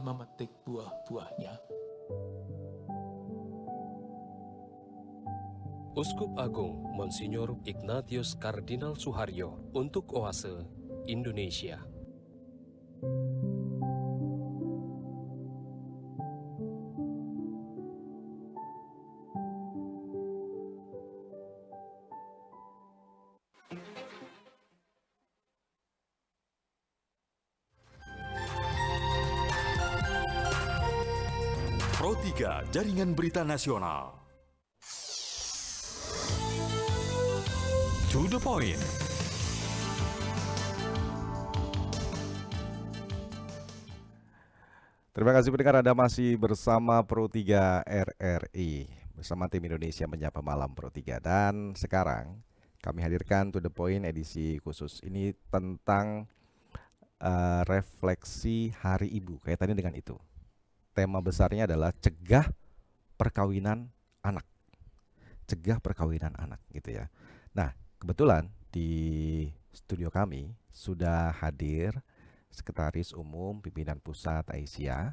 memetik buah-buahnya. Uskup Agung Monsinyur Ignatius Kardinal Suharyo untuk Oase Indonesia. Pro 3 Jaringan Berita Nasional. To the point. Terima kasih pendengar, Anda masih bersama Pro 3 RRI bersama tim Indonesia Menyapa Malam Pro 3. Dan sekarang kami hadirkan To the Point edisi khusus ini tentang refleksi Hari Ibu, kaitannya dengan itu. Tema besarnya adalah cegah perkawinan anak. Cegah perkawinan anak gitu ya. Nah, kebetulan di studio kami sudah hadir Sekretaris Umum Pimpinan Pusat Aisyah,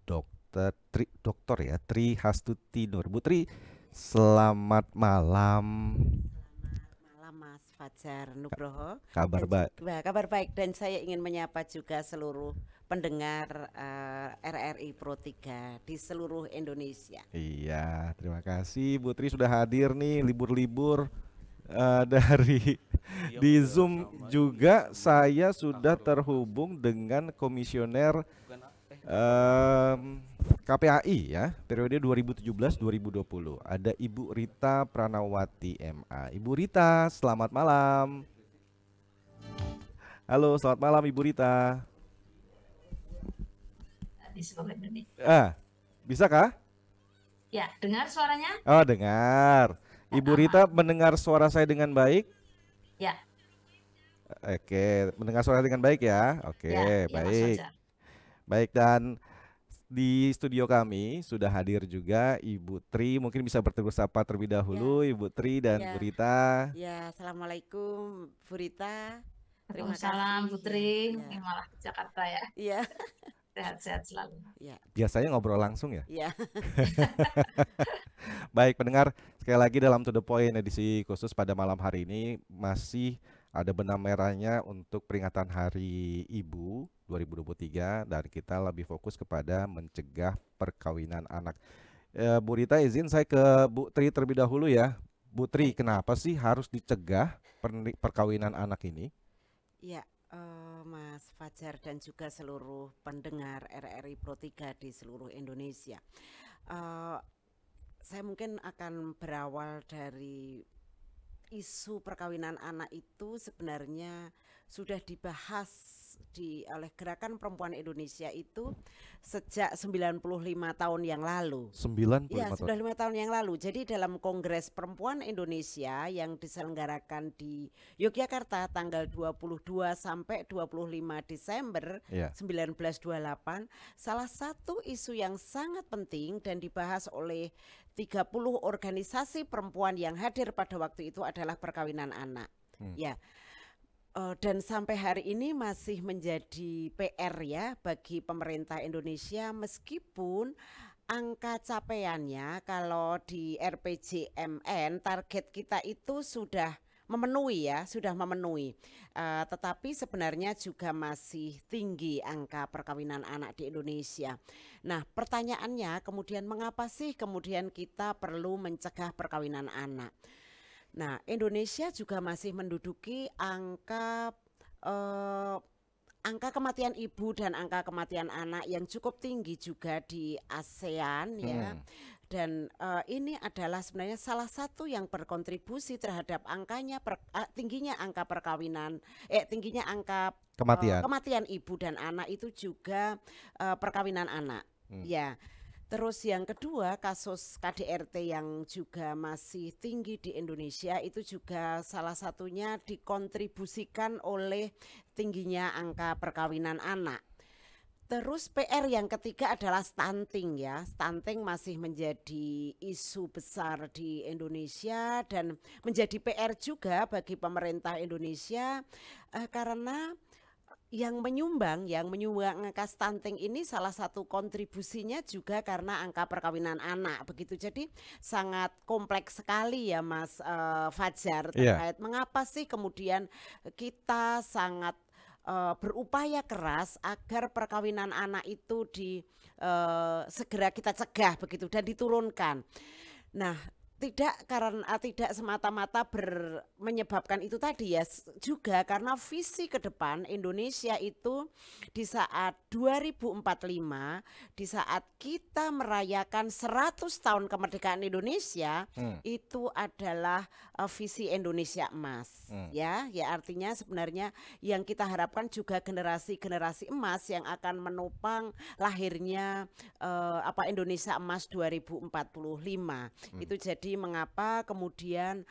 Dr. Tri Hastuti Nur. Bu Tri, selamat malam. Selamat malam Mas Fajar Nugroho. Kabar baik. Kabar baik, dan saya ingin menyapa juga seluruh pendengar RRI Pro 3 di seluruh Indonesia. Iya, terima kasih Bu Tri sudah hadir nih libur-libur dari di Zoom juga. Saya sudah terhubung dengan komisioner KPAI ya, periode 2017-2020. Ada Ibu Rita Pranawati MA. Ibu Rita, selamat malam. Halo, selamat malam Ibu Rita. Di seluruh Indonesia. Bisakah? Ya, dengar suaranya? Oh, dengar. Ibu Rita mendengar suara saya dengan baik? Ya. Oke, mendengar suara dengan baik ya. Oke, ya, baik. Ya, baik, dan di studio kami sudah hadir juga Ibu Tri. Mungkin bisa bersapa terlebih dahulu ya. Ibu Tri dan Bu Rita. Ya, assalamualaikum Bu Rita. Terima kasih. Bu Tri, ini malah ke Jakarta ya. Iya. Sehat-sehat selalu. Ya. Biasanya ngobrol langsung ya? Iya. Baik pendengar, sekali lagi dalam To The Point edisi khusus pada malam hari ini masih ada benang merahnya untuk peringatan Hari Ibu 2023, dan kita lebih fokus kepada mencegah perkawinan anak. Bu Rita, izin saya ke Bu Tri terlebih dahulu ya. Bu Tri, kenapa sih harus dicegah perkawinan anak ini? Ya, Mas Fajar dan juga seluruh pendengar RRI Pro 3 di seluruh Indonesia. Saya mungkin akan berawal dari isu perkawinan anak itu sebenarnya sudah dibahas oleh Gerakan Perempuan Indonesia itu sejak 95 tahun yang lalu. 95 ya, 95 tahun yang lalu. Jadi dalam Kongres Perempuan Indonesia yang diselenggarakan di Yogyakarta tanggal 22 sampai 25 Desember 1928, salah satu isu yang sangat penting dan dibahas oleh 30 organisasi perempuan yang hadir pada waktu itu adalah perkawinan anak. Ya. Dan sampai hari ini masih menjadi PR ya bagi pemerintah Indonesia, meskipun angka capaiannya kalau di RPJMN target kita itu sudah memenuhi ya, tetapi sebenarnya juga masih tinggi angka perkawinan anak di Indonesia. Nah, pertanyaannya kemudian mengapa sih kemudian kita perlu mencegah perkawinan anak? Nah, Indonesia juga masih menduduki angka kematian ibu dan angka kematian anak yang cukup tinggi juga di ASEAN ya. Dan ini adalah sebenarnya salah satu yang berkontribusi terhadap tingginya angka perkawinan, tingginya angka kematian ibu dan anak itu juga perkawinan anak. Ya. Terus yang kedua, kasus KDRT yang juga masih tinggi di Indonesia itu juga salah satunya dikontribusikan oleh tingginya angka perkawinan anak. Terus PR yang ketiga adalah stunting ya. Stunting masih menjadi isu besar di Indonesia dan menjadi PR juga bagi pemerintah Indonesia karena yang menyumbang angka stunting ini salah satu kontribusinya juga karena angka perkawinan anak begitu. Jadi sangat kompleks sekali ya Mas Fajar terkait mengapa sih kemudian kita sangat berupaya keras agar perkawinan anak itu segera kita cegah begitu dan diturunkan. Nah, tidak semata-mata menyebabkan itu tadi ya, juga karena visi ke depan Indonesia itu di saat 2045, di saat kita merayakan 100 tahun kemerdekaan Indonesia, itu adalah visi Indonesia Emas. Ya artinya sebenarnya yang kita harapkan juga generasi-generasi emas yang akan menopang lahirnya Indonesia Emas 2045. Itu jadi mengapa kemudian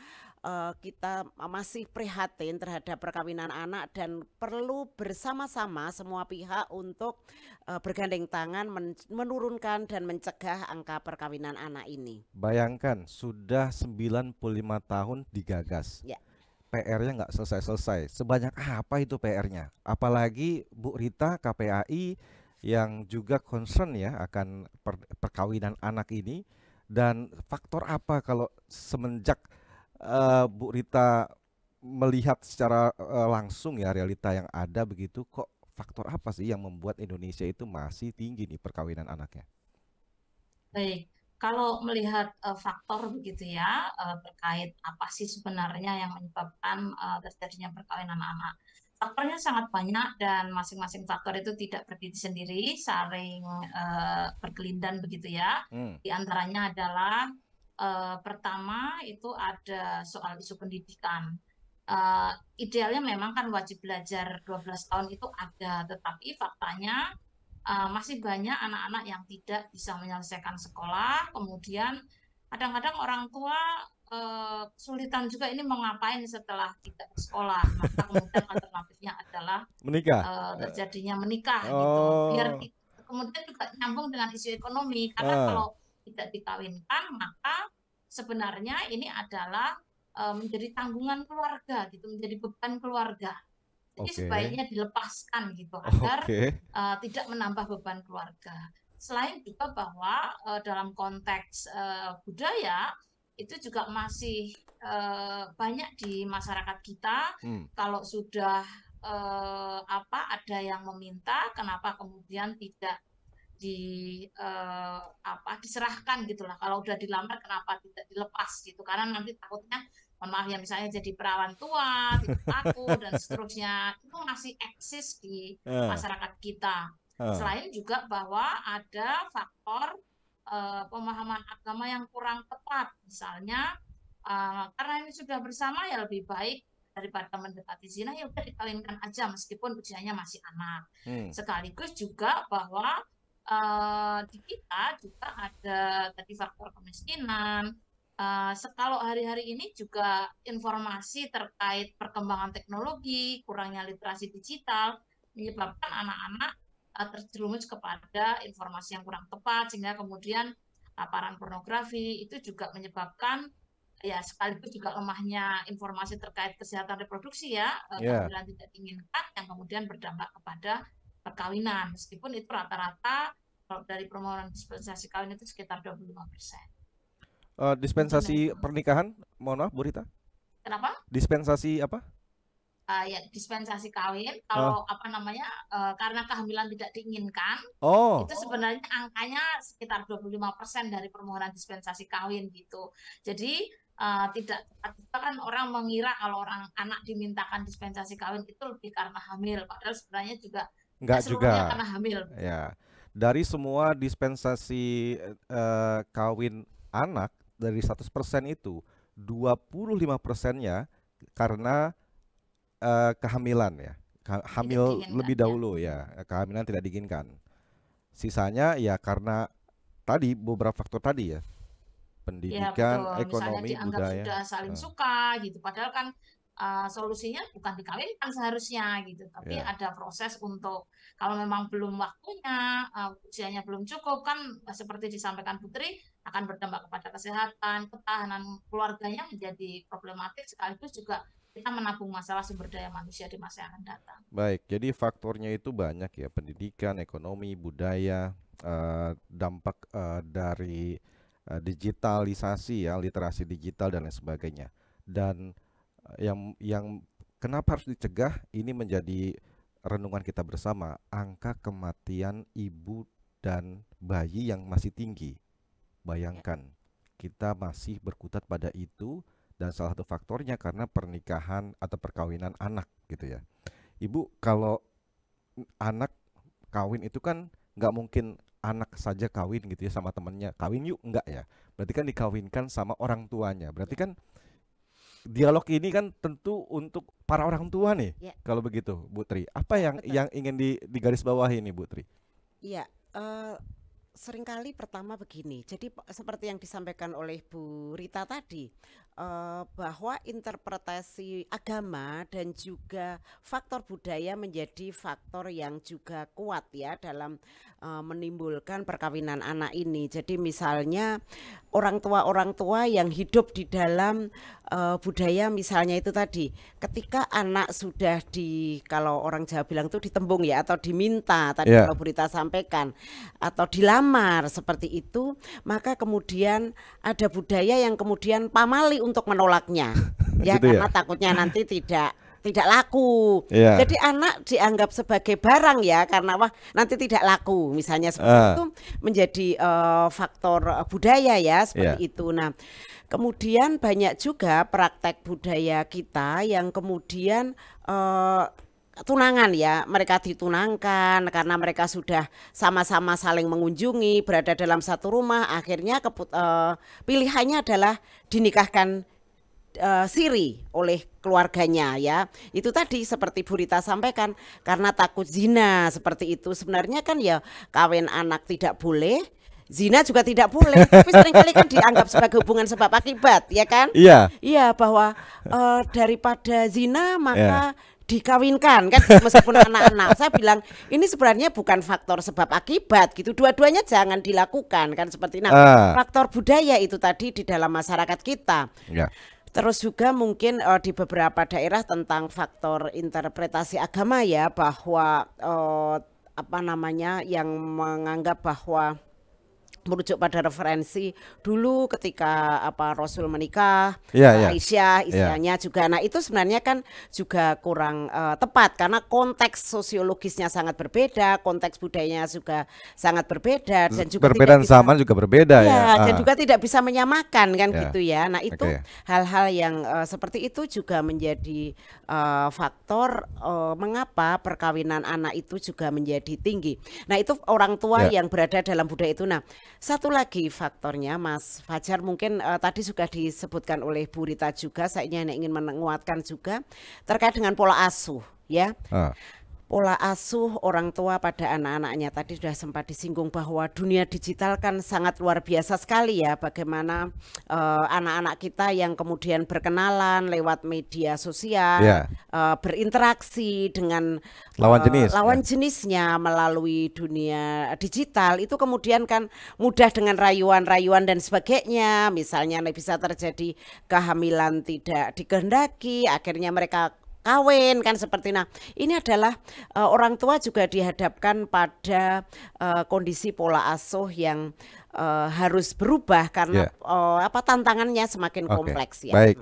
kita masih prihatin terhadap perkawinan anak dan perlu bersama-sama semua pihak untuk bergandeng tangan menurunkan dan mencegah angka perkawinan anak ini. Bayangkan sudah 95 tahun digagas. Ya. PR-nya nggak selesai-selesai. Sebanyak apa itu PR-nya? Apalagi Bu Rita KPAI yang juga concern ya akan perkawinan anak ini. Dan faktor apa kalau semenjak Bu Rita melihat secara langsung ya realita yang ada begitu, kok faktor apa sih yang membuat Indonesia itu masih tinggi nih perkawinan anaknya? Baik, kalau melihat faktor begitu ya terkait apa sih sebenarnya yang menyebabkan terjadinya perkawinan anak. Faktornya sangat banyak dan masing-masing faktor itu tidak berdiri sendiri, saling berkelindan begitu ya. Di antaranya adalah pertama itu ada soal isu pendidikan. Idealnya memang kan wajib belajar 12 tahun itu ada, tetapi faktanya masih banyak anak-anak yang tidak bisa menyelesaikan sekolah, kemudian kadang-kadang orang tua kesulitan juga ini mau ngapain setelah tidak bersekolah, maka kemudian alternatifnya adalah menikah, terjadinya menikah gitu, biar kemudian juga nyambung dengan isu ekonomi, karena kalau tidak dikawinkan maka sebenarnya ini adalah menjadi tanggungan keluarga gitu, menjadi beban keluarga. Jadi sebaiknya dilepaskan gitu agar tidak menambah beban keluarga. Selain juga bahwa dalam konteks budaya itu juga masih banyak di masyarakat kita. Kalau sudah ada yang meminta, kenapa kemudian tidak diserahkan gitulah. Kalau udah dilamar kenapa tidak dilepas gitu, karena nanti takutnya mohon maaf ya misalnya jadi perawan tua, tidak laku dan seterusnya, itu masih eksis di masyarakat kita. Selain juga bahwa ada faktor pemahaman agama yang kurang tepat, misalnya karena ini sudah bersama ya lebih baik daripada mendekati zina, ya udah dikawinkan aja meskipun usianya masih anak. Sekaligus juga bahwa di kita juga ada tadi faktor kemiskinan. Kalau hari-hari ini juga informasi terkait perkembangan teknologi, kurangnya literasi digital menyebabkan anak-anak terjerumus kepada informasi yang kurang tepat, sehingga kemudian paparan pornografi itu juga menyebabkan ya sekaligus juga lemahnya informasi terkait kesehatan reproduksi ya, kehamilan tidak diinginkan yang kemudian berdampak kepada perkawinan, meskipun itu rata-rata kalau dari permohonan dispensasi kawin itu sekitar 25%. Dispensasi pernikahan, mohon maaf Bu Rita. Kenapa? Dispensasi apa? Ya dispensasi kawin kalau karena kehamilan tidak diinginkan, itu sebenarnya angkanya sekitar 25% dari permohonan dispensasi kawin gitu. Jadi tidak kan orang mengira kalau orang anak dimintakan dispensasi kawin itu lebih karena hamil, padahal sebenarnya juga enggak juga karena hamil. Ya, dari semua dispensasi kawin anak dari 100% itu 25%-nya karena kehamilan ya, hamil lebih dahulu ya, kehamilan tidak diinginkan. Sisanya ya karena tadi beberapa faktor tadi ya, pendidikan, ekonomi, misalnya dianggap budaya. Sudah saling suka gitu, padahal kan solusinya bukan dikawinkan seharusnya gitu, tapi ada proses untuk kalau memang belum waktunya, usianya belum cukup kan seperti disampaikan Putri akan berdampak kepada kesehatan, ketahanan keluarganya menjadi problematik, sekaligus juga kita menabung masalah sumber daya manusia di masa yang akan datang. Baik, jadi faktornya itu banyak ya, pendidikan, ekonomi, budaya, dampak dari digitalisasi ya, literasi digital dan lain sebagainya. Dan yang kenapa harus dicegah, ini menjadi renungan kita bersama, angka kematian ibu dan bayi yang masih tinggi. Bayangkan, kita masih berkutat pada itu, dan salah satu faktornya karena pernikahan atau perkawinan anak gitu ya. Ibu, kalau anak kawin itu kan nggak mungkin anak saja kawin gitu ya sama temennya, kawin yuk, enggak ya. Berarti kan dikawinkan sama orang tuanya. Berarti kan dialog ini kan tentu untuk para orang tua nih. Ya. Kalau begitu, Bu Tri, apa yang ingin digarisbawahi nih, Bu Tri? Iya, seringkali pertama begini. Jadi seperti yang disampaikan oleh Bu Rita tadi, bahwa interpretasi agama dan juga faktor budaya menjadi faktor yang juga kuat ya dalam menimbulkan perkawinan anak ini. Jadi misalnya orang tua yang hidup di dalam budaya misalnya itu tadi, ketika anak sudah kalau orang Jawa bilang itu ditembung ya, atau diminta tadi kalau Bu Rita sampaikan, atau dilamar seperti itu, maka kemudian ada budaya yang kemudian pamali untuk menolaknya ya, gitu karena takutnya nanti tidak laku. Jadi anak dianggap sebagai barang ya, karena nanti tidak laku misalnya seperti itu, menjadi faktor budaya ya seperti itu. Nah, kemudian banyak juga praktek budaya kita yang kemudian tunangan ya, mereka ditunangkan karena mereka sudah sama-sama saling mengunjungi, berada dalam satu rumah, akhirnya pilihannya adalah dinikahkan siri oleh keluarganya ya. Itu tadi seperti Bu Rita sampaikan, karena takut zina seperti itu. Sebenarnya kan ya kawin anak tidak boleh, zina juga tidak boleh, tapi seringkali kan dianggap sebagai hubungan sebab akibat ya kan. Iya, bahwa daripada zina maka dikawinkan kan, meskipun anak-anak. Saya bilang ini sebenarnya bukan faktor sebab akibat gitu, dua-duanya jangan dilakukan kan seperti. Nah, faktor budaya itu tadi di dalam masyarakat kita. Terus juga mungkin di beberapa daerah tentang faktor interpretasi agama ya, bahwa yang menganggap bahwa merujuk pada referensi dulu ketika Rasul menikah, Aisyah istilahnya juga. Nah, itu sebenarnya kan juga kurang tepat karena konteks sosiologisnya sangat berbeda, konteks budayanya juga sangat berbeda, dan juga perbedaan zaman juga berbeda ya. Dan juga tidak bisa menyamakan kan gitu ya. Nah, itu hal-hal yang seperti itu juga menjadi faktor mengapa perkawinan anak itu juga menjadi tinggi. Nah, itu orang tua yang berada dalam budaya itu. Nah, satu lagi faktornya Mas Fajar, mungkin tadi sudah disebutkan oleh Bu Rita juga, saya ingin menguatkan juga terkait dengan pola asuh ya. Pola asuh orang tua pada anak-anaknya, tadi sudah sempat disinggung bahwa dunia digital kan sangat luar biasa sekali ya, bagaimana anak-anak kita yang kemudian berkenalan lewat media sosial, berinteraksi dengan lawan jenisnya melalui dunia digital, itu kemudian kan mudah dengan rayuan-rayuan dan sebagainya, misalnya bisa terjadi kehamilan tidak dikehendaki, akhirnya mereka kawin kan seperti. Nah, ini adalah orang tua juga dihadapkan pada kondisi pola asuh yang harus berubah karena tantangannya semakin kompleks ya. Baik,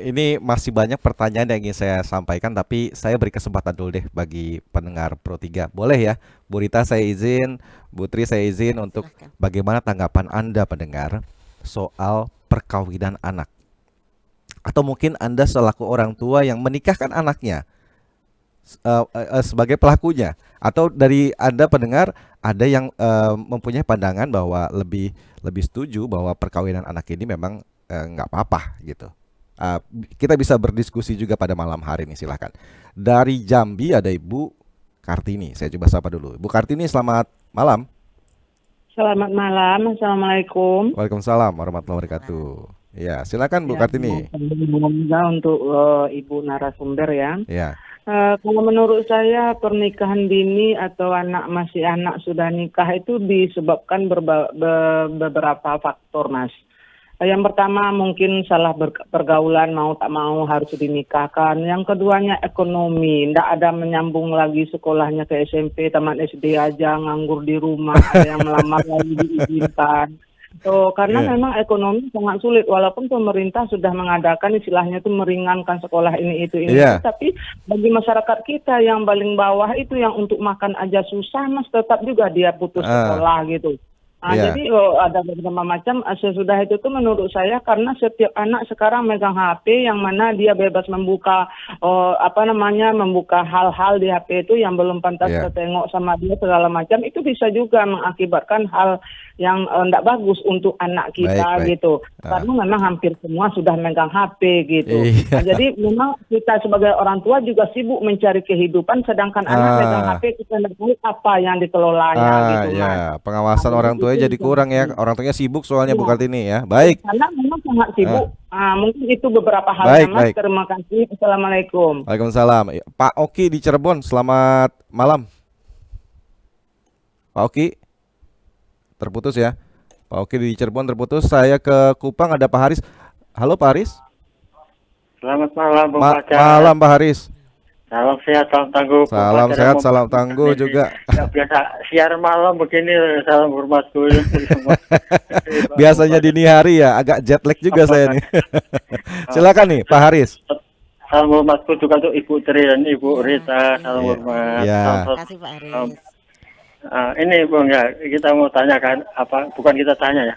ini masih banyak pertanyaan yang ingin saya sampaikan, tapi saya beri kesempatan dulu deh bagi pendengar Pro 3. Boleh ya, Bu Rita saya izin, Bu Tri saya izin untuk bagaimana tanggapan Anda pendengar soal perkawinan anak. Atau mungkin Anda selaku orang tua yang menikahkan anaknya sebagai pelakunya. Atau dari Anda pendengar ada yang mempunyai pandangan bahwa lebih setuju bahwa perkawinan anak ini memang nggak apa-apa gitu. Kita bisa berdiskusi juga pada malam hari ini, silahkan. Dari Jambi ada Ibu Kartini, saya coba sapa dulu. Ibu Kartini, selamat malam. Selamat malam, Assalamualaikum. Waalaikumsalam warahmatullahi wabarakatuh. Ya, silakan Bu Kartini. Untuk Ibu narasumber ya. Kalau menurut saya pernikahan dini atau masih anak sudah nikah itu disebabkan beberapa faktor, Mas. Yang pertama mungkin salah pergaulan, mau tak mau harus dinikahkan. Yang keduanya ekonomi, tidak ada menyambung lagi sekolahnya ke SMP, taman SD aja nganggur di rumah, ada yang melamar lagi diizinkan. Karena memang ekonomi sangat sulit, walaupun pemerintah sudah mengadakan istilahnya itu meringankan sekolah ini itu, tapi bagi masyarakat kita yang paling bawah itu yang untuk makan aja susah, Mas, tetap juga dia putus sekolah gitu. Jadi ada beberapa macam sesudah itu tuh menurut saya, karena setiap anak sekarang megang HP yang mana dia bebas membuka membuka hal-hal di HP itu yang belum pantas tertengok sama dia segala macam, itu bisa juga mengakibatkan hal yang tidak bagus untuk anak kita gitu. Karena memang hampir semua sudah megang HP gitu. Jadi memang kita sebagai orang tua juga sibuk mencari kehidupan, sedangkan anak megang HP, kita tidak tahu apa yang dikelolanya gitu. Pengawasan orang tua jadi kurang ya, orang tuanya sibuk soalnya bukan ini ya. Baik. Karena memang sangat sibuk. Mungkin itu beberapa hal, Mas. Terima kasih. Assalamualaikum. Waalaikumsalam. Pak Oki di Cirebon, selamat malam. Pak Oki, terputus ya. Pak Oki di Cirebon terputus. Saya ke Kupang, ada Pak Haris. Halo Pak Haris. Selamat malam, malam Pak Haris. Salam sehat, salam tangguh. Salam sehat, salam tangguh juga. Ya, biasa siar malam begini, salam hormatku. Biasanya dini hari ya, agak jet lag juga saya nih. Silakan nih Pak Haris. Salam hormatku juga untuk Ibu Tri dan Ibu Rita. Salam hormat. Terima kasih Pak Haris. Ini Bung ya, kita mau tanyakan apa? Bukan kita tanya ya.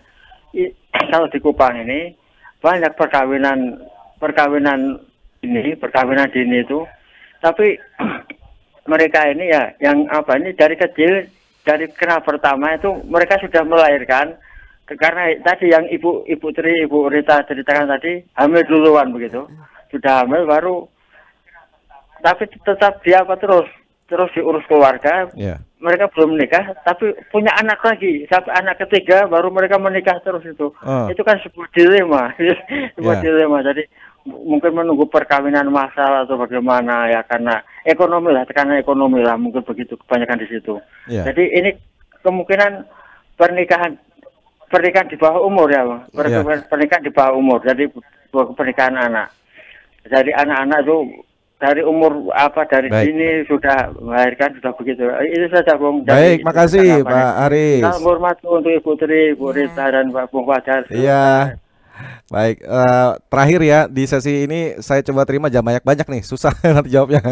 Kalau di Kupang ini banyak perkawinan dini itu. Tapi mereka ini ya yang ini dari kecil, dari kenal pertama itu mereka sudah melahirkan, karena tadi yang Ibu Tri, Ibu Rita ceritakan tadi, hamil duluan begitu, sudah hamil baru, tapi tetap dia terus diurus keluarga, mereka belum menikah, tapi punya anak lagi, sampai anak ketiga baru mereka menikah terus itu kan sebuah dilema, dilema. Jadi mungkin menunggu perkawinan massal atau bagaimana ya, karena ekonomi lah, mungkin begitu kebanyakan di situ. Jadi ini kemungkinan pernikahan di bawah umur ya, Bang. Pernikahan di bawah umur, jadi pernikahan anak. Jadi anak-anak itu dari umur dari sini sudah melahirkan, sudah begitu. Itu saja, Bung. Baik, makasih Pak Haris. Salam hormat untuk Ibu Tri, Ibu Rita dan Pak Bung Fajar. Iya. Baik, terakhir ya di sesi ini saya coba terima banyak nih, susah nanti jawabnya.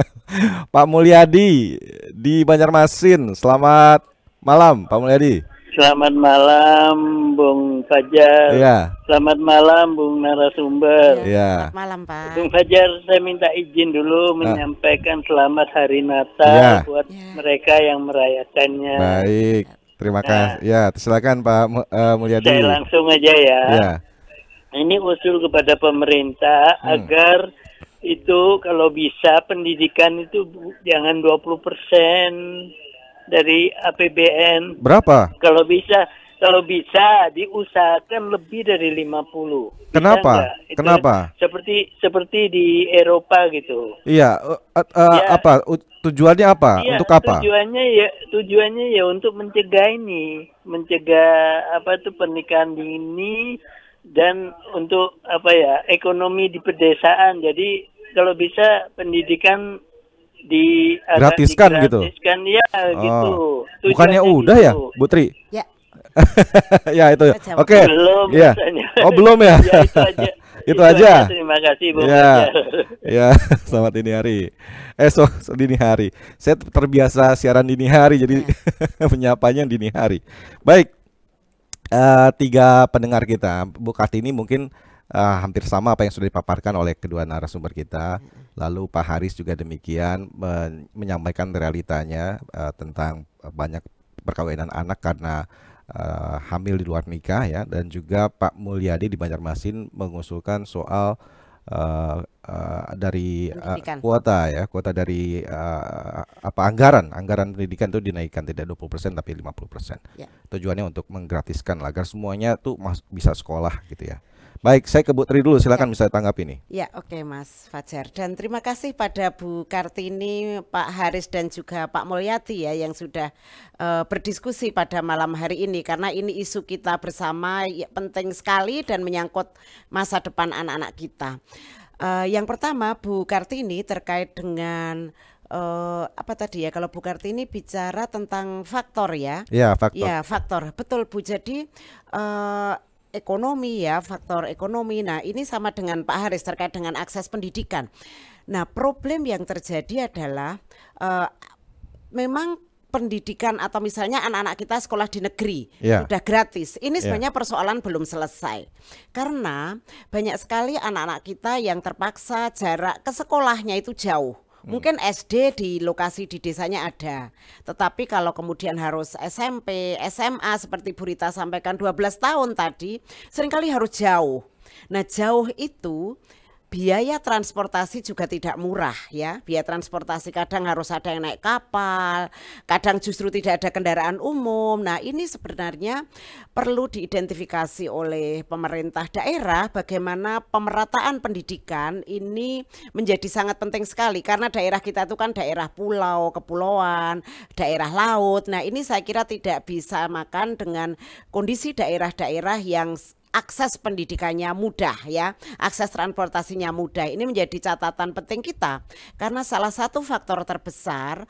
Pak Mulyadi di Banjarmasin, selamat malam Pak Mulyadi. Selamat malam Bung Fajar. Selamat malam Bung narasumber. Selamat malam Pak. Bung Fajar, saya minta izin dulu menyampaikan selamat Hari Natal buat mereka yang merayakannya. Baik, terima kasih. Ya, silakan Pak Mulyadi. Saya langsung aja ya. Ini usul kepada pemerintah agar itu kalau bisa pendidikan itu jangan 20% dari APBN. Berapa? Kalau bisa diusahakan lebih dari 50. Kenapa? Kenapa? Seperti di Eropa gitu. Iya, apa tujuannya apa? Untuk apa? Tujuannya ya untuk mencegah pernikahan dini, dan untuk ekonomi di pedesaan. Jadi kalau bisa pendidikan digratiskan gitu. Ya gitu. Bukannya udah ya, Bu Tri? Ya. Ya itu. Oke. Belum. Ya. Oh, belum ya? Ya itu aja. Itu aja. Terima kasih Bu. Ya, selamat dini hari. Dini hari. Saya terbiasa siaran dini hari, jadi menyapanya dini hari. Baik. 3 pendengar kita, Bu Kartini mungkin hampir sama apa yang sudah dipaparkan oleh kedua narasumber kita. Lalu Pak Haris juga demikian menyampaikan realitanya tentang banyak perkawinan anak karena hamil di luar nikah ya. Dan juga Pak Mulyadi di Banjarmasin mengusulkan soal dari kuota ya, kuota dari anggaran pendidikan itu dinaikkan tidak 20% tapi 50%. Ya. Tujuannya untuk menggratiskan agar semuanya tuh bisa sekolah gitu ya. Baik, saya ke Bu Tri dulu, silakan bisa tanggapi ini. Ya, oke Mas Fajar. Dan terima kasih pada Bu Kartini, Pak Haris dan juga Pak Mulyadi ya yang sudah berdiskusi pada malam hari ini, karena ini isu kita bersama ya, penting sekali dan menyangkut masa depan anak-anak kita. Yang pertama Bu Kartini terkait dengan apa tadi ya, kalau Bu Kartini bicara tentang faktor ya. Ya, faktor. Ya, faktor. Betul Bu. Jadi ekonomi ya, faktor ekonomi. Nah, ini sama dengan Pak Haris terkait dengan akses pendidikan. Nah, problem yang terjadi adalah memang pendidikan atau misalnya anak-anak kita sekolah di negeri sudah gratis. Ini sebenarnya persoalan belum selesai. Karena banyak sekali anak-anak kita yang terpaksa jarak ke sekolahnya itu jauh. Mungkin SD di lokasi di desanya ada, tetapi kalau kemudian harus SMP, SMA seperti Bu Rita sampaikan 12 tahun tadi, seringkali harus jauh. Nah, jauh itu biaya transportasi juga tidak murah ya. Biaya transportasi kadang harus ada yang naik kapal, kadang justru tidak ada kendaraan umum. Nah, ini sebenarnya perlu diidentifikasi oleh pemerintah daerah bagaimana pemerataan pendidikan ini menjadi sangat penting sekali, karena daerah kita itu kan daerah pulau, kepulauan, daerah laut. Nah, ini saya kira tidak bisa makan dengan kondisi daerah-daerah yang akses pendidikannya mudah ya, akses transportasinya mudah. Ini menjadi catatan penting kita karena salah satu faktor terbesar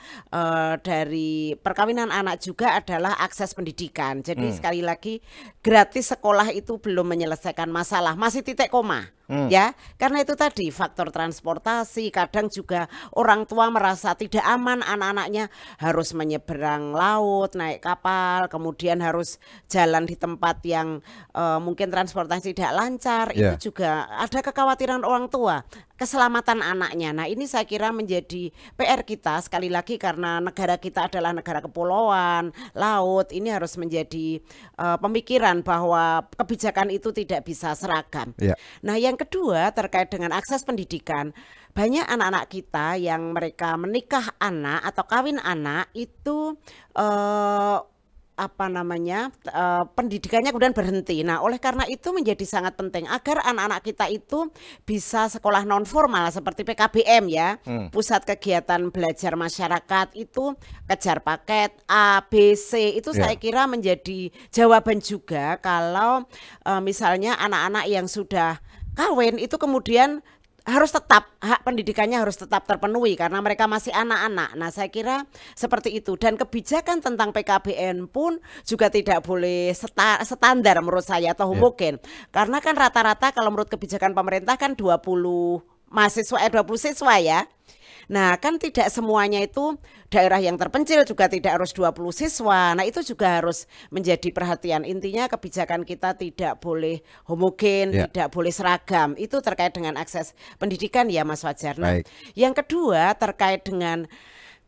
dari perkawinan anak juga adalah akses pendidikan. Jadi sekali lagi gratis sekolah itu belum menyelesaikan masalah, masih titik koma. Ya, karena itu tadi faktor transportasi, kadang juga orang tua merasa tidak aman anak-anaknya harus menyeberang laut, naik kapal, kemudian harus jalan di tempat yang mungkin transportasi tidak lancar. Itu juga ada kekhawatiran orang tua, keselamatan anaknya. Nah, ini saya kira menjadi PR kita sekali lagi karena negara kita adalah negara kepulauan, laut. Ini harus menjadi pemikiran bahwa kebijakan itu tidak bisa seragam. Nah, yang kedua terkait dengan akses pendidikan, banyak anak-anak kita yang mereka menikah anak atau kawin anak itu pendidikannya kemudian berhenti. Nah, oleh karena itu menjadi sangat penting agar anak-anak kita itu bisa sekolah non formal seperti PKBM ya, pusat kegiatan belajar masyarakat itu kejar paket A, B, C itu saya kira menjadi jawaban juga kalau misalnya anak-anak yang sudah kawin itu kemudian harus tetap hak pendidikannya harus tetap terpenuhi karena mereka masih anak-anak. Nah, saya kira seperti itu, dan kebijakan tentang PKBM pun juga tidak boleh standar menurut saya atau homogen. Karena kan rata-rata kalau menurut kebijakan pemerintah kan 20 mahasiswa 20 siswa ya. Nah, kan tidak semuanya itu daerah yang terpencil juga tidak harus 20 siswa. Nah, itu juga harus menjadi perhatian. Intinya kebijakan kita tidak boleh homogen, tidak boleh seragam. Itu terkait dengan akses pendidikan ya Mas Fajar. Nah, yang kedua terkait dengan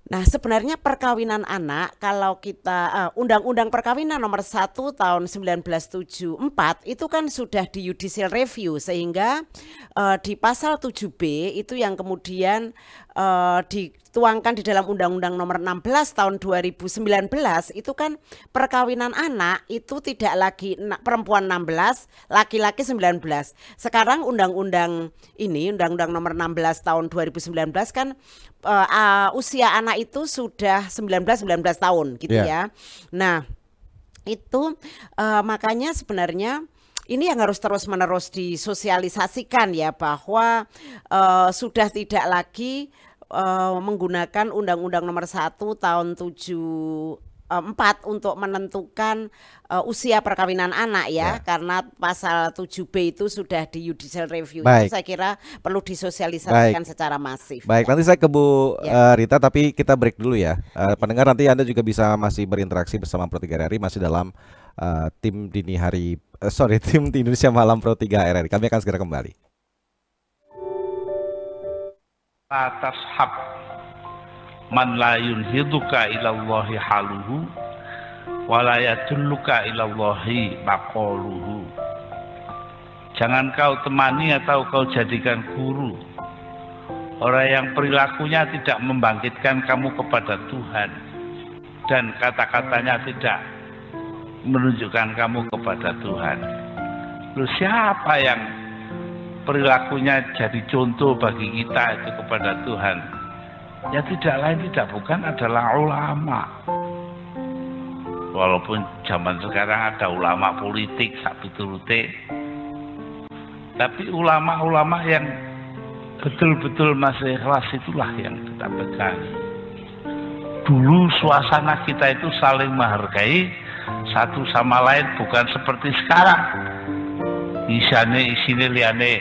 sebenarnya perkawinan anak, kalau kita Undang-Undang Perkawinan nomor 1 tahun 1974 itu kan sudah di judicial review, sehingga di pasal 7B itu yang kemudian dituangkan di dalam Undang-Undang nomor 16 tahun 2019 itu kan perkawinan anak itu tidak lagi perempuan 16, laki-laki 19. Sekarang Undang-Undang nomor 16 tahun 2019 kan usia anak itu sudah 19 tahun gitu ya. Nah, itu makanya sebenarnya ini yang harus terus-menerus disosialisasikan ya, bahwa sudah tidak lagi menggunakan Undang-Undang nomor 1 tahun 74 untuk menentukan usia perkawinan anak ya, karena pasal 7B itu sudah di judicial review. Itu saya kira perlu disosialisasikan secara masif. Baik, nanti saya ke Bu Rita, tapi kita break dulu ya. Pendengar, nanti Anda juga bisa masih berinteraksi bersama Pro 3 RRI, masih dalam tim di Indonesia Malam Pro 3 RRI. Kami akan segera kembali. La tashab man la yulhiduka ilallahi haluhu wa la yadulluka ilallahi maqaluhu. Jangan kau temani atau kau jadikan guru orang yang perilakunya tidak membangkitkan kamu kepada Tuhan dan kata-katanya tidak menunjukkan kamu kepada Tuhan. Lalu siapa yang perilakunya jadi contoh bagi kita itu kepada Tuhan? Ya tidak lain tidak bukan adalah ulama. Walaupun zaman sekarang ada ulama politik sapi turute, tapi ulama-ulama yang betul-betul masih ikhlas itulah yang kita pegang. Dulu suasana kita itu saling menghargai satu sama lain, bukan seperti sekarang. Isine liyane,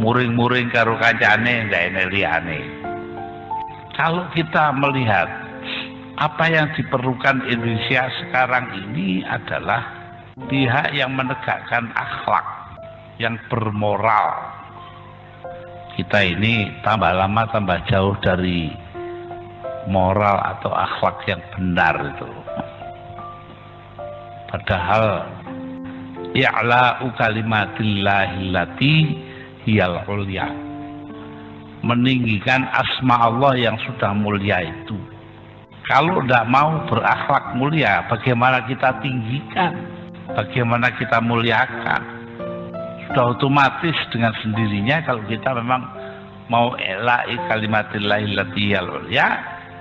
muring-muring karo kancane ndekne liyane. Kalau kita melihat apa yang diperlukan Indonesia sekarang ini adalah pihak yang menegakkan akhlak, yang bermoral. Kita ini tambah lama tambah jauh dari moral atau akhlak yang benar itu. Padahal i'la'u kalimatillahi allati hiyal ulya, meninggikan asma Allah yang sudah mulia itu. Kalau tidak mau berakhlak mulia, bagaimana kita tinggikan? Bagaimana kita muliakan? Sudah otomatis dengan sendirinya kalau kita memang mau ila'i kalimatillahi allati hiyal ulya,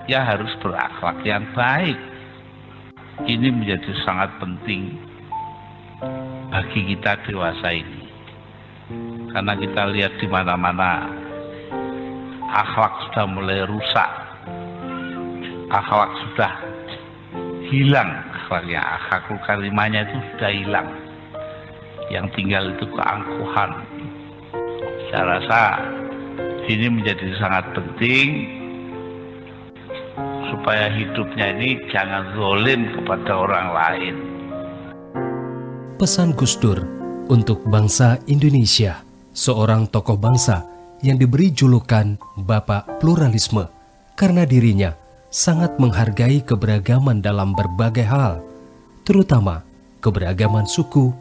ya harus berakhlak yang baik. Ini menjadi sangat penting bagi kita dewasa ini. Karena kita lihat di mana-mana akhlak sudah mulai rusak. Akhlak sudah hilang akhlaknya, akhlakul karimahnya itu sudah hilang. Yang tinggal itu keangkuhan. Saya rasa ini menjadi sangat penting supaya hidupnya ini jangan zalim kepada orang lain. Pesan Gus Dur untuk bangsa Indonesia, seorang tokoh bangsa yang diberi julukan Bapak Pluralisme karena dirinya sangat menghargai keberagaman dalam berbagai hal, terutama keberagaman suku,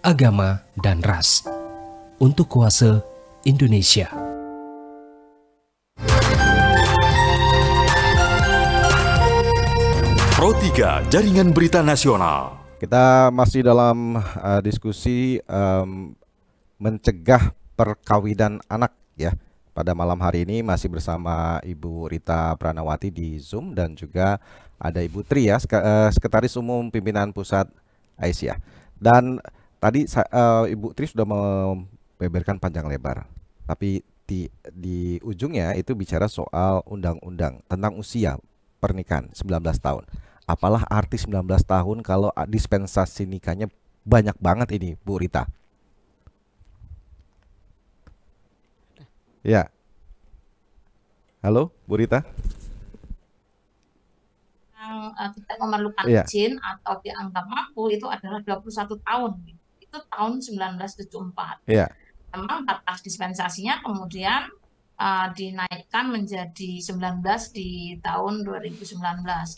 agama, dan ras. Untuk kuasa Indonesia. Pro 3 Jaringan Berita Nasional. Kita masih dalam diskusi mencegah perkawinan anak ya. Pada malam hari ini masih bersama Ibu Rita Pranawati di Zoom dan juga ada Ibu Tri ya, Sekretaris Umum Pimpinan Pusat Aisyah. Dan tadi Ibu Tri sudah membeberkan panjang lebar, tapi di ujungnya itu bicara soal undang-undang tentang usia pernikahan 19 tahun. Apalah arti 19 tahun kalau dispensasi nikahnya banyak banget ini, Bu Rita? Ya. Halo, Bu Rita. Yang tidak memerlukan izin atau dianggap mampu itu adalah 21 tahun. Itu tahun 1974. Iya. Memang batas dispensasinya kemudian dinaikkan menjadi 19 di tahun 2019.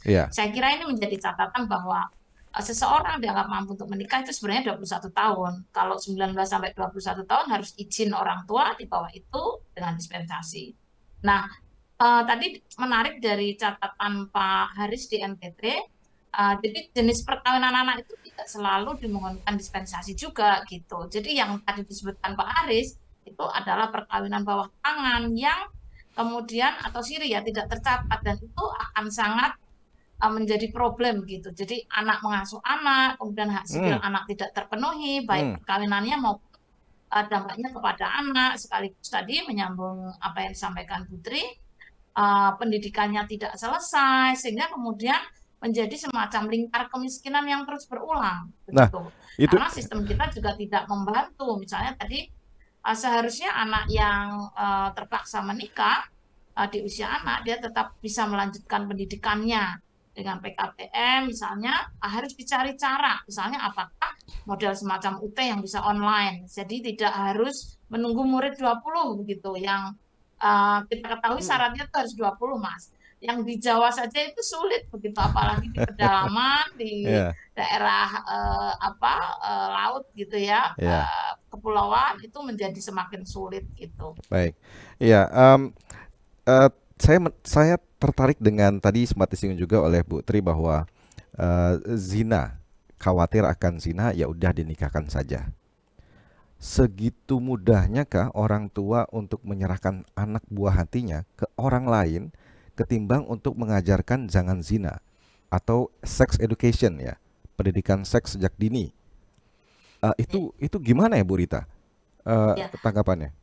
Iya. Saya kira ini menjadi catatan bahwa seseorang dianggap mampu untuk menikah itu sebenarnya 21 tahun. Kalau 19 sampai 21 tahun harus izin orang tua, di bawah itu dengan dispensasi. Nah, tadi menarik dari catatan Pak Haris di NTT, jadi jenis perkawinan anak itu tidak selalu dimohonkan dispensasi juga gitu. Jadi yang tadi disebutkan Pak Haris itu adalah perkawinan bawah tangan yang kemudian atau siri ya tidak tercatat, dan itu akan sangat menjadi problem gitu. Jadi anak mengasuh anak, kemudian hak sipil anak tidak terpenuhi, baik perkawinannya maupun dampaknya kepada anak. Sekaligus tadi menyambung apa yang disampaikan Putri, pendidikannya tidak selesai sehingga kemudian menjadi semacam lingkar kemiskinan yang terus berulang. Begitu. Nah, itu karena sistem kita juga tidak membantu. Misalnya tadi seharusnya anak yang terpaksa menikah di usia anak, dia tetap bisa melanjutkan pendidikannya dengan PKTM misalnya. Harus dicari cara, misalnya apakah model semacam UT yang bisa online, jadi tidak harus menunggu murid 20 begitu, yang kita ketahui syaratnya itu harus 20 Mas. Yang di Jawa saja itu sulit begitu, apalagi di pedalaman, di daerah laut gitu ya, kepulauan itu menjadi semakin sulit gitu. Baik, iya. saya tertarik dengan tadi sempat disinggung juga oleh Bu Tri bahwa zina, khawatir akan zina, ya udah dinikahkan saja. Segitu mudahnyakah orang tua untuk menyerahkan anak buah hatinya ke orang lain ketimbang untuk mengajarkan jangan zina atau sex education, ya, pendidikan seks sejak dini? Itu gimana ya Bu Rita? Tanggapannya?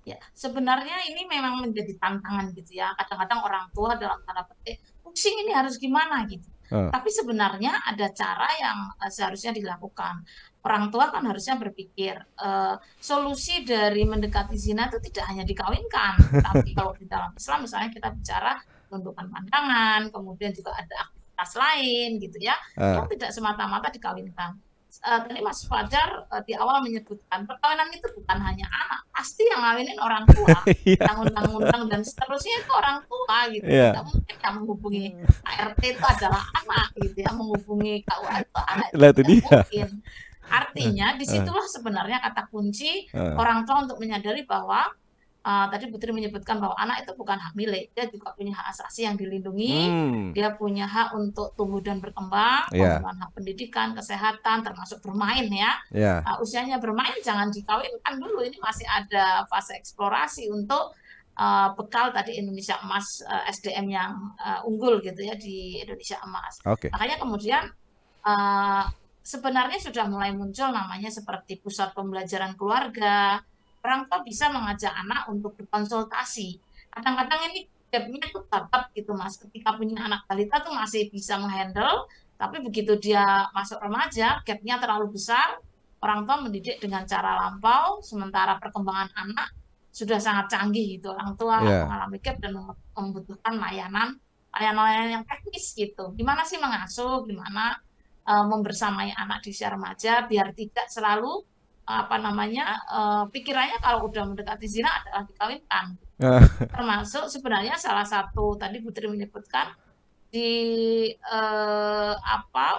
Ya, sebenarnya ini memang menjadi tantangan gitu ya. Kadang-kadang orang tua dalam tanda petik pusing ini harus gimana gitu. Tapi sebenarnya ada cara yang seharusnya dilakukan. Orang tua kan harusnya berpikir solusi dari mendekati zina itu tidak hanya dikawinkan, tapi kalau di dalam Islam misalnya kita bicara menundukkan pandangan, kemudian juga ada aktivitas lain gitu ya, yang tidak semata-mata dikawinkan. Tadi Mas Fajar di awal menyebutkan perkawinan itu bukan hanya anak, pasti yang ngawinin orang tua, yang undang-undang dan seterusnya itu orang tua gitu. Tidak mungkin yang menghubungi ART itu adalah anak gitu ya, menghubungi KUA itu anak itu tidak mungkin. Artinya disitulah sebenarnya kata kunci orang tua untuk menyadari bahwa tadi Putri menyebutkan bahwa anak itu bukan hak milik, dia juga punya hak asasi yang dilindungi, dia punya hak untuk tumbuh dan berkembang, pemenuhan hak pendidikan, kesehatan, termasuk bermain ya. Usianya bermain jangan dikawinkan dulu, ini masih ada fase eksplorasi untuk bekal tadi Indonesia Emas, SDM yang unggul gitu ya di Indonesia Emas. Makanya kemudian sebenarnya sudah mulai muncul namanya seperti pusat pembelajaran keluarga. Orang tua bisa mengajak anak untuk berkonsultasi. Kadang-kadang ini gapnya tuh tetap gitu Mas. Ketika punya anak balita tuh masih bisa menghandle, tapi begitu dia masuk remaja, gapnya terlalu besar. Orang tua mendidik dengan cara lampau, sementara perkembangan anak sudah sangat canggih gitu. Orang tua mengalami gap dan membutuhkan layanan yang teknis gitu. Gimana sih mengasuh, gimana membersamai anak di usia remaja biar tidak selalu pikirannya kalau udah mendekati zina adalah dikawinkan. Termasuk sebenarnya salah satu tadi Putri menyebutkan di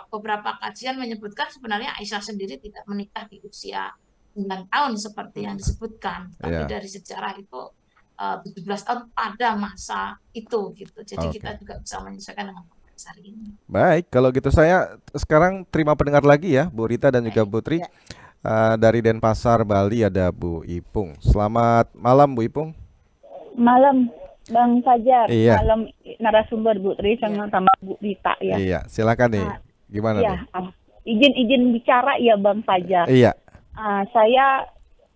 beberapa kajian menyebutkan sebenarnya Aisyah sendiri tidak menikah di usia 9 tahun seperti yang disebutkan, tapi dari sejarah itu 17 tahun pada masa itu gitu. Jadi kita juga bisa menyesuaikan dengan konteks hari ini. Baik, kalau gitu saya sekarang terima pendengar lagi ya, Bu Rita dan juga Bu Tri. Dari Denpasar, Bali ada Bu Ipung. Selamat malam Bu Ipung. Malam Bang Fajar. Malam narasumber Bu Tri sama Bu Rita ya. Iya, silakan nih. Gimana nih? Izin bicara ya Bang Fajar. Iya. Saya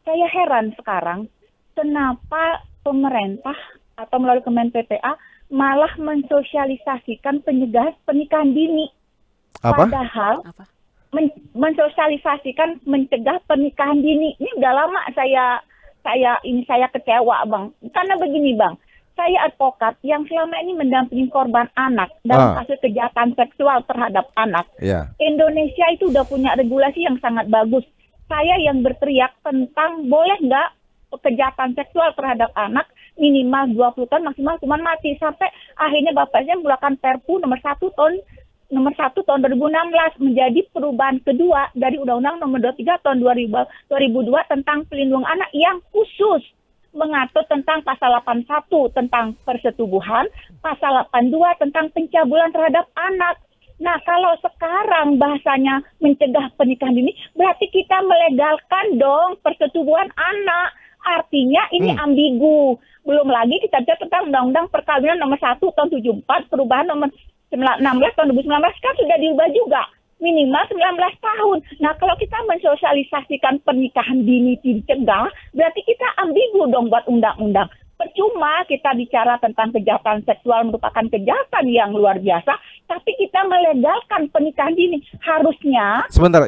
heran sekarang kenapa pemerintah atau melalui Kemen PPA malah mensosialisasikan pencegahan pernikahan dini. Padahal mensosialisasikan mencegah pernikahan dini. Ini udah lama saya kecewa Bang. Karena begini Bang, saya advokat yang selama ini mendampingi korban anak dalam kasus kejahatan seksual terhadap anak. Indonesia itu udah punya regulasi yang sangat bagus. Saya yang berteriak tentang boleh nggak kejahatan seksual terhadap anak minimal 20 tahun maksimal hukuman mati, sampai akhirnya Bapaknya mengeluarkan Perpu nomor 1 tahun 2016 menjadi perubahan kedua dari Undang-Undang nomor 23 tahun 2002 tentang pelindungan anak yang khusus mengatur tentang pasal 81 tentang persetubuhan, pasal 82 tentang pencabulan terhadap anak. Nah, kalau sekarang bahasanya mencegah pernikahan dini, berarti kita melegalkan dong persetubuhan anak. Artinya ini ambigu. Belum lagi kita bicara tentang Undang-Undang Perkawinan nomor 1 tahun 74, perubahan nomor 16 tahun 2019 kan sudah diubah juga, minimal 19 tahun. Nah, kalau kita mensosialisasikan pernikahan dini dicegah, berarti kita ambigu dong buat undang-undang. Percuma kita bicara tentang kejahatan seksual merupakan kejahatan yang luar biasa, tapi kita melegalkan pernikahan dini. Harusnya sebentar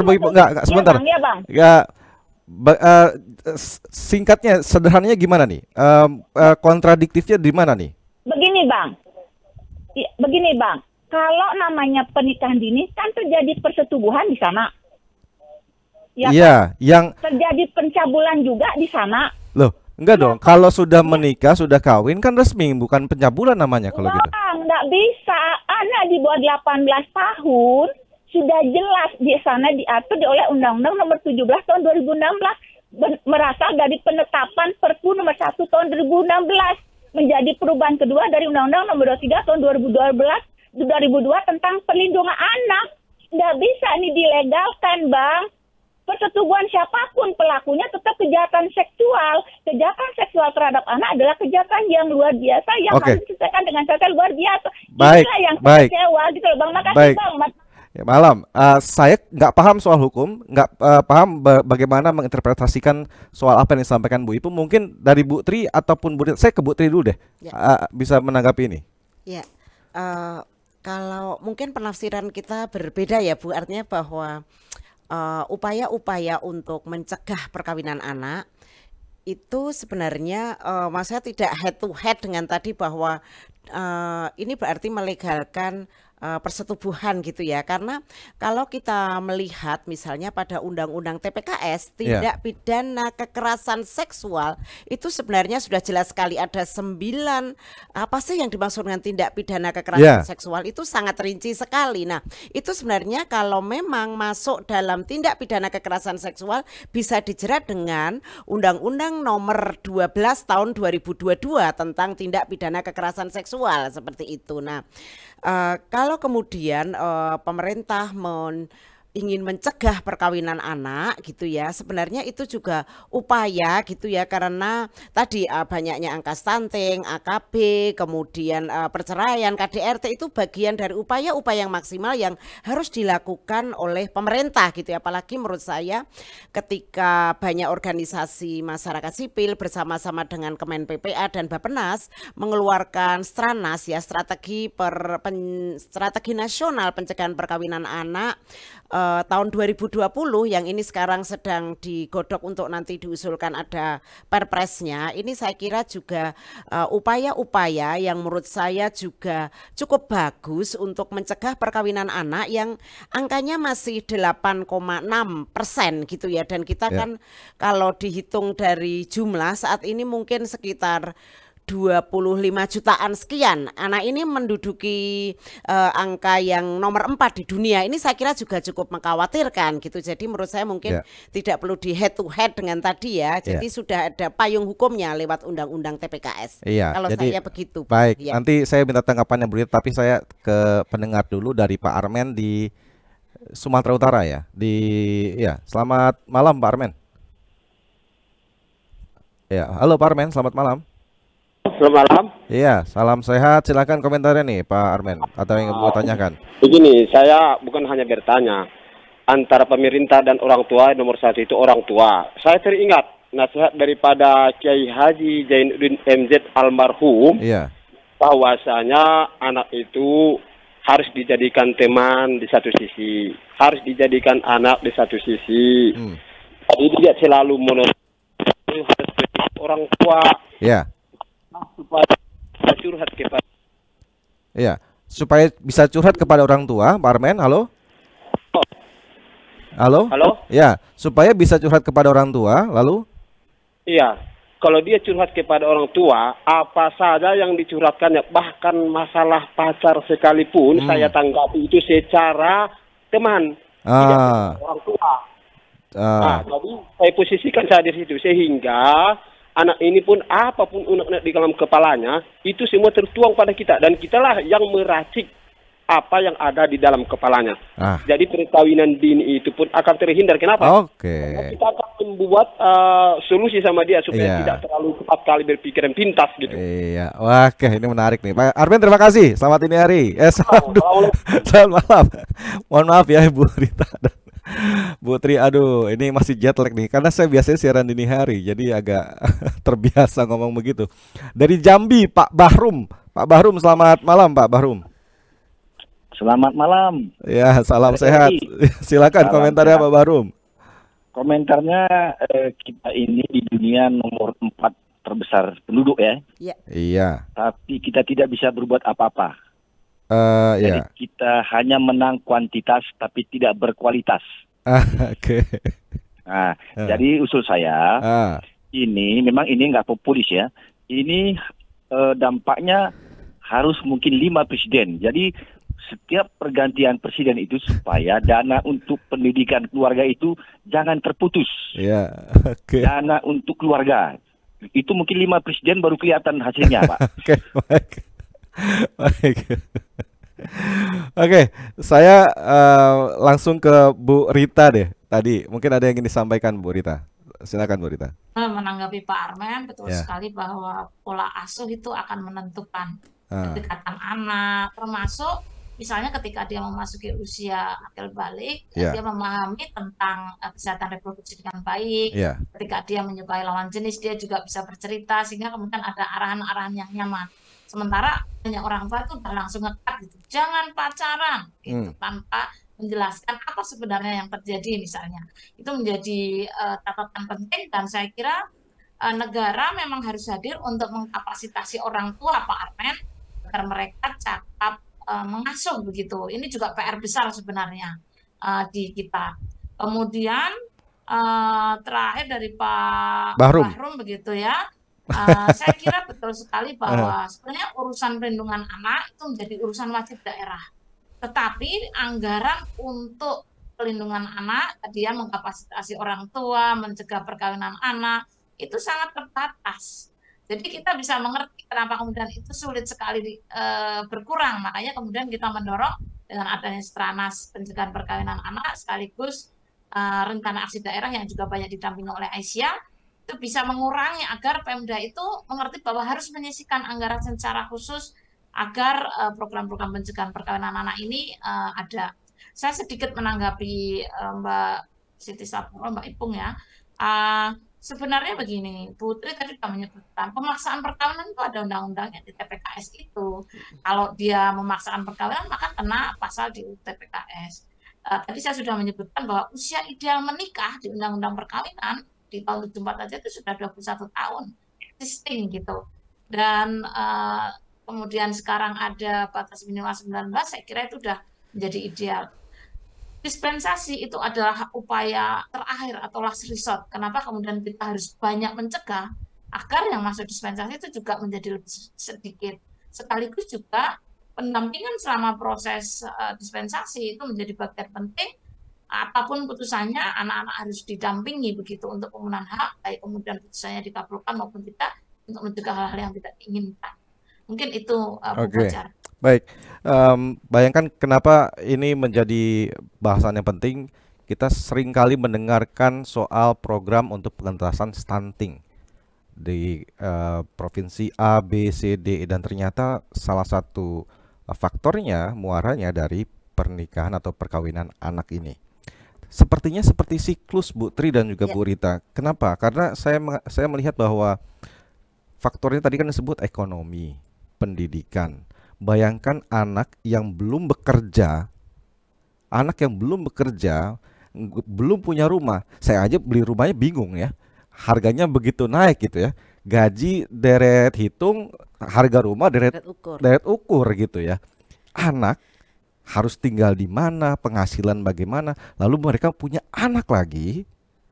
Bu Ibu, sebentar. Ya, Bang. Singkatnya, sederhananya gimana nih? Kontradiktifnya di mana nih? Begini Bang, kalau namanya pernikahan dini kan terjadi persetubuhan di sana. Yang terjadi pencabulan juga di sana. Loh, enggak dong. Kalau sudah menikah, sudah kawin kan resmi, bukan pencabulan namanya kalau gitu. Enggak bisa. Anak di bawah 18 tahun sudah jelas di sana diatur oleh Undang-Undang nomor 17 tahun 2016 berasal dari penetapan Perpu nomor 1 tahun 2016. menjadi perubahan kedua dari Undang-Undang Nomor 23 tahun 2002 tentang perlindungan anak. Nggak bisa nih dilegalkan, Bang. Persetubuhan siapapun pelakunya tetap kejahatan seksual. Kejahatan seksual terhadap anak adalah kejahatan yang luar biasa yang harus diselesaikan dengan cara luar biasa. Baik, inilah yang baik. kecewa gitu loh, Bang. Makasih, Baik. Bang. Ya, Malam, saya nggak paham soal hukum, nggak paham bagaimana menginterpretasikan soal apa yang disampaikan Bu Ibu. Mungkin dari Bu Tri ataupun Bu Rita, saya ke Bu Tri dulu deh, bisa menanggapi ini. Ya, kalau mungkin penafsiran kita berbeda ya Bu, artinya bahwa upaya-upaya untuk mencegah perkawinan anak itu sebenarnya maksudnya tidak head to head dengan tadi bahwa ini berarti melegalkan persetubuhan gitu ya, karena kalau kita melihat misalnya pada Undang-Undang TPKS tindak pidana kekerasan seksual itu sebenarnya sudah jelas sekali ada 9 apa sih yang dimaksud dengan tindak pidana kekerasan seksual itu sangat rinci sekali. Nah itu sebenarnya kalau memang masuk dalam tindak pidana kekerasan seksual bisa dijerat dengan Undang-Undang Nomor 12 tahun 2022 tentang tindak pidana kekerasan seksual seperti itu. Nah kalau kemudian pemerintah ingin mencegah perkawinan anak gitu ya, sebenarnya itu juga upaya gitu ya, karena tadi banyaknya angka stunting, AKB, kemudian perceraian, KDRT itu bagian dari upaya-upaya yang maksimal yang harus dilakukan oleh pemerintah gitu ya. Apalagi menurut saya ketika banyak organisasi masyarakat sipil bersama-sama dengan Kemen PPA dan Bappenas mengeluarkan Stranas ya, strategi nasional pencegahan perkawinan anak tahun 2020 yang ini sekarang sedang digodok untuk nanti diusulkan ada perpresnya. Ini saya kira juga upaya-upaya yang menurut saya juga cukup bagus untuk mencegah perkawinan anak yang angkanya masih 8,6% gitu ya, dan kita kan kalau dihitung dari jumlah saat ini mungkin sekitar 25 jutaan sekian. Anak ini menduduki angka yang nomor 4 di dunia. Ini saya kira juga cukup mengkhawatirkan gitu. Jadi menurut saya mungkin tidak perlu di head to head dengan tadi ya. Jadi sudah ada payung hukumnya lewat Undang-Undang TPKS. Kalau jadi, saya begitu. Baik, nanti saya minta tanggapannya Bu Rita, tapi saya ke pendengar dulu dari Pak Armen di Sumatera Utara ya. Selamat malam Pak Armen. Ya, halo Pak Armen, selamat malam. Selamat malam. Iya, salam sehat. Silakan komentarnya nih Pak Armen atau yang mau tanyakan. Begini, saya bukan hanya bertanya antara pemerintah dan orang tua, nomor satu itu orang tua. Saya teringat nasihat daripada Kiai Haji Zainuddin MZ almarhum, bahwasanya anak itu harus dijadikan teman di satu sisi, harus dijadikan anak di satu sisi. Jadi dia selalu menurut harus orang tua. Supaya curhat kepada supaya bisa curhat kepada orang tua, Pak Armen. Halo? Ya, supaya bisa curhat kepada orang tua, lalu? Iya, kalau dia curhat kepada orang tua, apa saja yang dicurhatkannya, bahkan masalah pacar sekalipun, saya tanggapi itu secara teman, tidak orang tua. Nah, jadi saya posisikan saya di situ sehingga anak ini pun apapun unek-unek di dalam kepalanya itu semua tertuang pada kita dan kitalah yang meracik apa yang ada di dalam kepalanya. Jadi perkawinan dini itu pun akan terhindar. Kenapa? Karena kita akan membuat solusi sama dia supaya tidak terlalu cepat kali berpikiran pintas gitu. Iya, wah, ini menarik nih Pak Armen. Terima kasih. Selamat ini hari. Selamat malam. Mohon maaf ya Bu Rita. Bu Tri, aduh ini masih jet lag nih karena saya biasanya siaran dini hari jadi agak terbiasa ngomong begitu. Dari Jambi Pak Bahrum. Pak Bahrum, selamat malam Pak Bahrum. Selamat malam. Ya, salam sehat. Silakan komentarnya Pak Bahrum. Komentarnya kita ini di dunia nomor 4 terbesar penduduk ya. Iya. Tapi kita tidak bisa berbuat apa-apa. Jadi kita hanya menang kuantitas tapi tidak berkualitas. Nah, jadi usul saya ini memang ini nggak populis ya. Ini dampaknya harus mungkin 5 presiden. Jadi setiap pergantian presiden itu supaya dana untuk pendidikan keluarga itu jangan terputus. Dana untuk keluarga. Itu mungkin 5 presiden baru kelihatan hasilnya, Pak. Oke, baik. Baik. Oke, saya langsung ke Bu Rita deh. Tadi mungkin ada yang ingin disampaikan, Bu Rita. Silakan, Bu Rita. Menanggapi Pak Armen, betul sekali bahwa pola asuh itu akan menentukan kedekatan anak, termasuk misalnya ketika dia memasuki usia akil balik, dia memahami tentang kesehatan reproduksi dengan baik. Ketika dia menyukai lawan jenis, dia juga bisa bercerita sehingga kemudian ada arahan-arahan yang nyaman. Sementara banyak orang tua itu udah langsung ngekat gitu, jangan pacaran, gitu, tanpa menjelaskan apa sebenarnya yang terjadi misalnya. Itu menjadi catatan penting dan saya kira negara memang harus hadir untuk mengkapasitasi orang tua, Pak Armen, agar mereka cakap mengasuh begitu. Ini juga PR besar sebenarnya di kita. Kemudian terakhir dari Pak Bahrum begitu ya. Saya kira betul sekali bahwa sebenarnya urusan perlindungan anak itu menjadi urusan wajib daerah. Tetapi anggaran untuk perlindungan anak, dia mengkapasitasi orang tua, mencegah perkawinan anak, itu sangat terbatas. Jadi kita bisa mengerti kenapa kemudian itu sulit sekali berkurang. Makanya kemudian kita mendorong dengan adanya Stranas Pencegahan Perkawinan Anak sekaligus rencana aksi daerah yang juga banyak didampingi oleh Aisyah, itu bisa mengurangi agar Pemda itu mengerti bahwa harus menyisihkan anggaran secara khusus agar program-program pencegahan perkawinan anak ini ada. Saya sedikit menanggapi Mbak Siti Sapuro, Mbak Ipung ya. Sebenarnya begini, Putri tadi sudah menyebutkan pemaksaan perkawinan itu ada undang-undangnya di TPKS itu. Kalau dia memaksakan perkawinan maka kena pasal di TPKS. Tadi saya sudah menyebutkan bahwa usia ideal menikah di undang-undang perkawinan di tahun 74 aja itu sudah 21 tahun existing gitu. Dan kemudian sekarang ada batas minimal 19, saya kira itu sudah menjadi ideal. Dispensasi itu adalah upaya terakhir atau last resort. Kenapa kemudian kita harus banyak mencegah agar yang masuk dispensasi itu juga menjadi lebih sedikit. Sekaligus juga pendampingan selama proses dispensasi itu menjadi bagian penting. Apapun putusannya, anak-anak harus didampingi begitu untuk pemenuhan hak, baik kemudian putusannya dikabulkan maupun tidak, untuk mencegah hal-hal yang tidak diinginkan. Mungkin itu Fajar. Baik, bayangkan kenapa ini menjadi bahasan yang penting. Kita sering kali mendengarkan soal program untuk pengentasan stunting di provinsi A, B, C, D, dan ternyata salah satu faktornya, muaranya dari pernikahan atau perkawinan anak ini. Sepertinya seperti siklus Bu Tri dan juga Bu Rita. Kenapa? Karena saya melihat bahwa faktornya tadi kan disebut ekonomi, pendidikan. Bayangkan anak yang belum bekerja, belum punya rumah. Saya aja beli rumahnya bingung ya, harganya begitu naik gitu ya. Gaji deret hitung, harga rumah deret ukur gitu ya. Anak harus tinggal di mana, penghasilan bagaimana, lalu mereka punya anak lagi,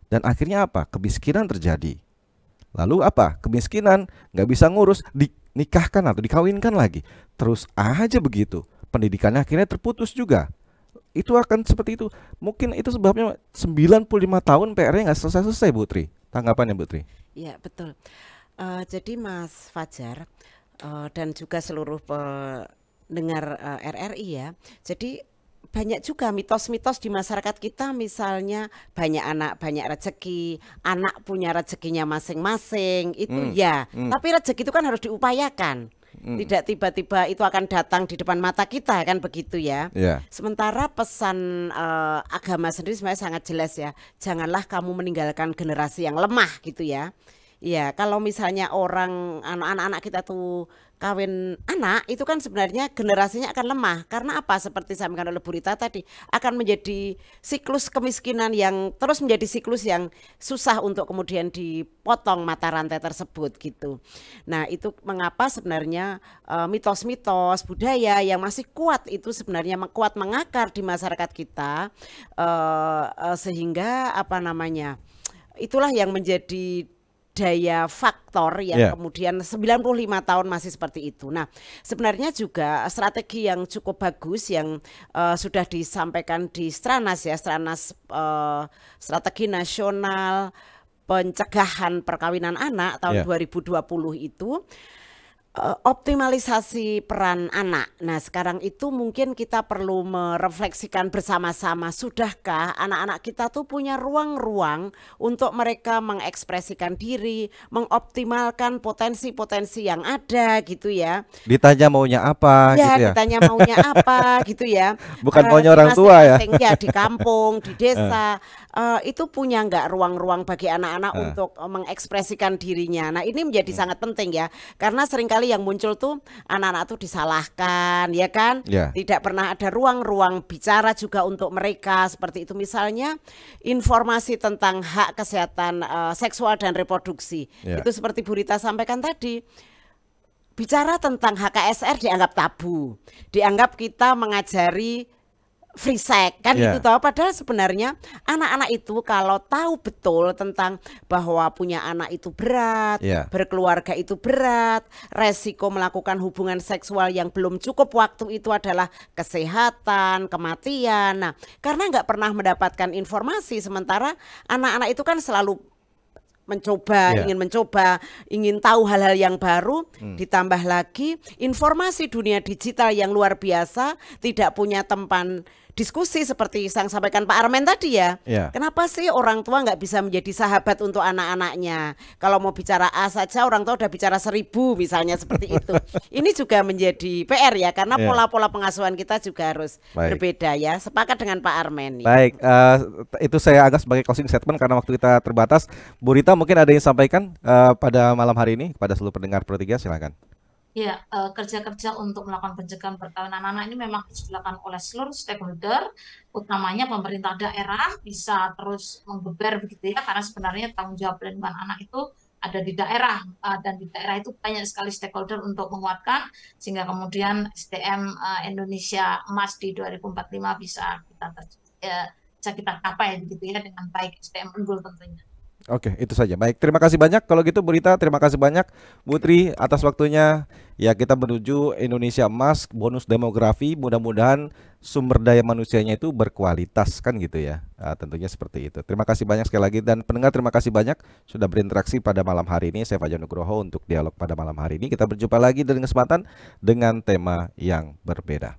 dan akhirnya apa? Kemiskinan terjadi. Lalu apa? Kemiskinan, nggak bisa ngurus, dinikahkan atau dikawinkan lagi. Terus aja begitu. Pendidikannya akhirnya terputus juga. Itu akan seperti itu. Mungkin itu sebabnya 95 tahun PR-nya nggak selesai-selesai, Bu Tri. Tanggapannya, Bu Tri? Iya, betul. Jadi Mas Fajar dan juga seluruh pendengar RRI ya. Jadi banyak juga mitos-mitos di masyarakat kita, misalnya banyak anak banyak rezeki, anak punya rezekinya masing-masing, itu tapi rezeki itu kan harus diupayakan, tidak tiba-tiba itu akan datang di depan mata kita kan begitu ya. Sementara pesan agama sendiri sebenarnya sangat jelas ya, janganlah kamu meninggalkan generasi yang lemah gitu ya. Ya, kalau misalnya anak-anak kita tuh kawin anak, itu kan sebenarnya generasinya akan lemah. Karena apa? Seperti disampaikan oleh Bu Rita tadi, akan menjadi siklus kemiskinan yang terus menjadi siklus yang susah untuk kemudian dipotong mata rantai tersebut gitu. Nah, itu mengapa sebenarnya mitos-mitos budaya yang masih kuat itu sebenarnya kuat mengakar di masyarakat kita, sehingga itulah yang menjadi daya faktor yang kemudian 95 tahun masih seperti itu. Nah, sebenarnya juga strategi yang cukup bagus yang sudah disampaikan di Stranas ya, Stranas Strategi Nasional pencegahan perkawinan anak tahun 2020 itu optimalisasi peran anak. Nah, sekarang itu mungkin kita perlu merefleksikan bersama-sama, sudahkah anak-anak kita tuh punya ruang-ruang untuk mereka mengekspresikan diri, mengoptimalkan potensi-potensi yang ada gitu ya. Ditanya maunya apa gitu ya. Ditanya maunya apa gitu ya. Bukan maunya orang tua ya. Ya di kampung, di desa, itu punya nggak ruang-ruang bagi anak-anak untuk mengekspresikan dirinya. Nah, ini menjadi sangat penting ya, karena seringkali yang muncul tuh anak-anak tuh disalahkan, ya kan? Tidak pernah ada ruang-ruang bicara juga untuk mereka seperti itu. Misalnya informasi tentang hak kesehatan seksual dan reproduksi, itu seperti Bu Rita sampaikan tadi. Bicara tentang HKSR dianggap tabu, dianggap kita mengajari free sex kan itu tahu, padahal sebenarnya anak-anak itu kalau tahu betul tentang bahwa punya anak itu berat, berkeluarga itu berat, resiko melakukan hubungan seksual yang belum cukup waktu itu adalah kesehatan, kematian. Nah, karena nggak pernah mendapatkan informasi, sementara anak-anak itu kan selalu mencoba, ingin tahu hal-hal yang baru, ditambah lagi informasi dunia digital yang luar biasa, tidak punya tempat diskusi seperti yang sampaikan Pak Armen tadi ya. Kenapa sih orang tua nggak bisa menjadi sahabat untuk anak-anaknya? Kalau mau bicara A saja orang tua udah bicara 1000 misalnya seperti itu. Ini juga menjadi PR ya, karena pola-pola pengasuhan kita juga harus berbeda ya. Sepakat dengan Pak Armen. Baik, itu saya agak sebagai closing statement karena waktu kita terbatas. Bu Rita mungkin ada yang sampaikan pada malam hari ini kepada seluruh pendengar Pro 3, silakan. Ya, kerja-kerja untuk melakukan pencegahan perkawinan anak ini memang harus dilakukan oleh seluruh stakeholder, utamanya pemerintah daerah bisa terus menggeber begitu ya, karena sebenarnya tanggung jawab perlindungan anak itu ada di daerah, dan di daerah itu banyak sekali stakeholder untuk menguatkan, sehingga kemudian SDM Indonesia Emas di 2045 bisa kita capai begitu ya, dengan baik, SDM unggul tentunya. Oke, itu saja. Baik, terima kasih banyak. Kalau gitu Bu Rita, terima kasih banyak Bu Tri atas waktunya. Ya, kita menuju Indonesia Emas, bonus demografi. Mudah-mudahan sumber daya manusianya itu berkualitas kan gitu ya. Tentunya seperti itu. Terima kasih banyak sekali lagi, dan pendengar terima kasih banyak sudah berinteraksi pada malam hari ini. Saya Fajar Nugroho untuk dialog pada malam hari ini. Kita berjumpa lagi dengan kesempatan dengan tema yang berbeda.